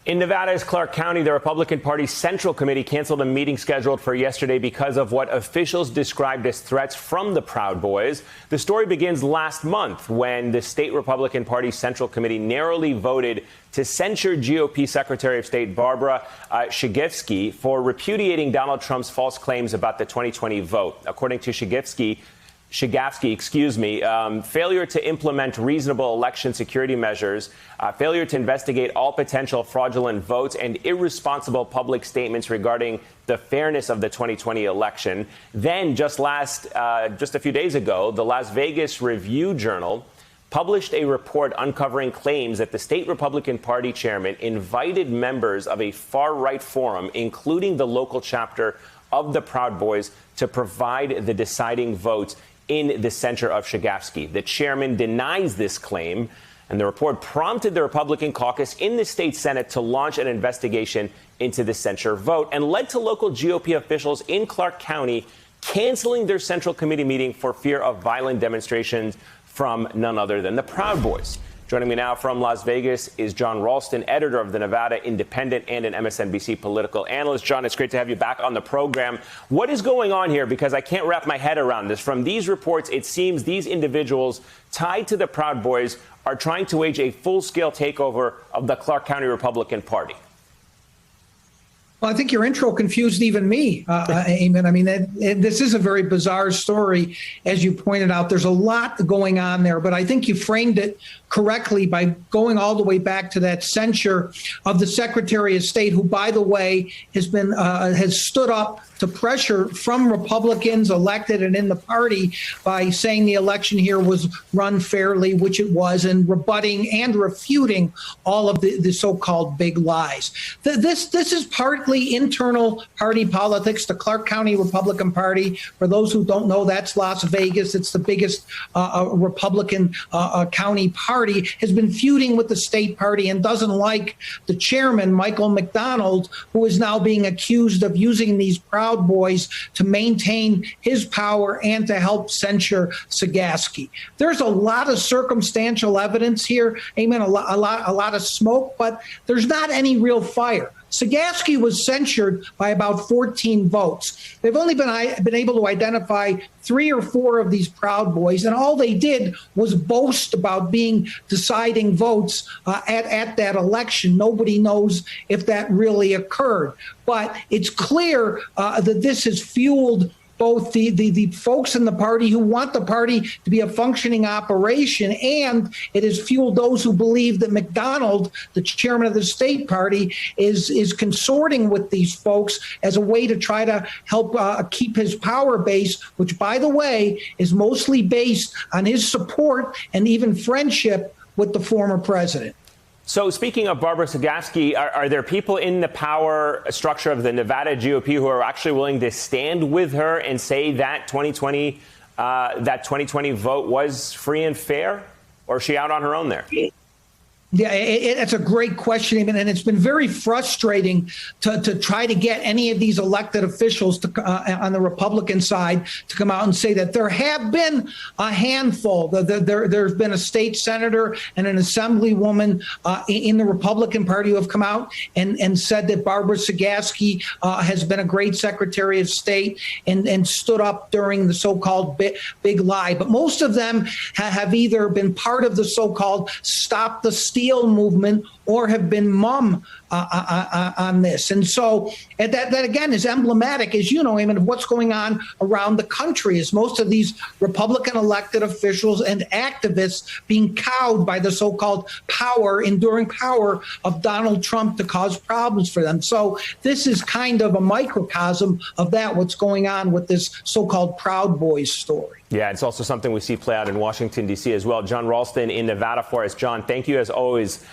In Nevada's Clark County, the Republican Party's Central Committee canceled a meeting scheduled for yesterday because of what officials described as threats from the Proud Boys. The story begins last month when the state Republican Party's Central Committee narrowly voted to censure GOP Secretary of State Barbara Shigefsky for repudiating Donald Trump's false claims about the 2020 vote. According to Shigefsky, failure to implement reasonable election security measures, failure to investigate all potential fraudulent votes, and irresponsible public statements regarding the fairness of the 2020 election. Then just a few days ago, the Las Vegas Review-Journal published a report uncovering claims that the state Republican Party chairman invited members of a far-right forum, including the local chapter of the Proud Boys, to provide the deciding votes in the censure of Shigefsky. The chairman denies this claim, and the report prompted the Republican caucus in the state Senate to launch an investigation into the censure vote and led to local GOP officials in Clark County canceling their Central Committee meeting for fear of violent demonstrations from none other than the Proud Boys. Joining me now from Las Vegas is Jon Ralston, editor of the Nevada Independent and an MSNBC political analyst. Jon, it's great to have you back on the program. What is going on here? Because I can't wrap my head around this. From these reports, it seems these individuals tied to the Proud Boys are trying to wage a full-scale takeover of the Clark County Republican Party. Well, I think your intro confused even me, Eamon. I mean, this is a very bizarre story. As you pointed out, there's a lot going on there, but I think you framed it correctly by going all the way back to that censure of the Secretary of State, who, by the way, has stood up to pressure from Republicans elected and in the party by saying the election here was run fairly, which it was, and rebutting and refuting all of the so-called big lies. This is partly internal party politics. The Clark County Republican Party, for those who don't know, that's Las Vegas. It's the biggest Republican county party, has been feuding with the state party and doesn't like the chairman, Michael McDonald, who is now being accused of using these Proud Boys to maintain his power and to help censure Shigefsky. There's a lot of circumstantial evidence here, Eamon, a lot of smoke, but there's not any real fire. Shigefsky was censured by about 14 votes. They've only been able to identify 3 or 4 of these Proud Boys, and all they did was boast about being deciding votes at that election. Nobody knows if that really occurred. But it's clear that this has fueled both the folks in the party who want the party to be a functioning operation, and it has fueled those who believe that McDonald, the chairman of the state party, is consorting with these folks as a way to try to help keep his power base, which, by the way, is mostly based on his support and even friendship with the former president. So speaking of Barbara Shigefsky, are there people in the power structure of the Nevada GOP who are actually willing to stand with her and say that 2020 vote was free and fair? Or is she out on her own there? Yeah, it's a great question, and it's been very frustrating to try to get any of these elected officials on the Republican side to come out and say that. There have been a handful. There's been a state senator and an assemblywoman in the Republican Party who have come out and said that Barbara Shigefsky has been a great Secretary of State and stood up during the so-called big lie. But most of them have either been part of the so-called Stop the Steal movement or have been mum on this. And so that again is emblematic, as you know, Eamon, of what's going on around the country, is most of these Republican elected officials and activists being cowed by the so-called enduring power of Donald Trump to cause problems for them. So this is kind of a microcosm of what's going on with this so-called Proud Boys story. Yeah, it's also something we see play out in Washington, D.C. as well. Jon Ralston in Nevada for us. Jon, thank you as always.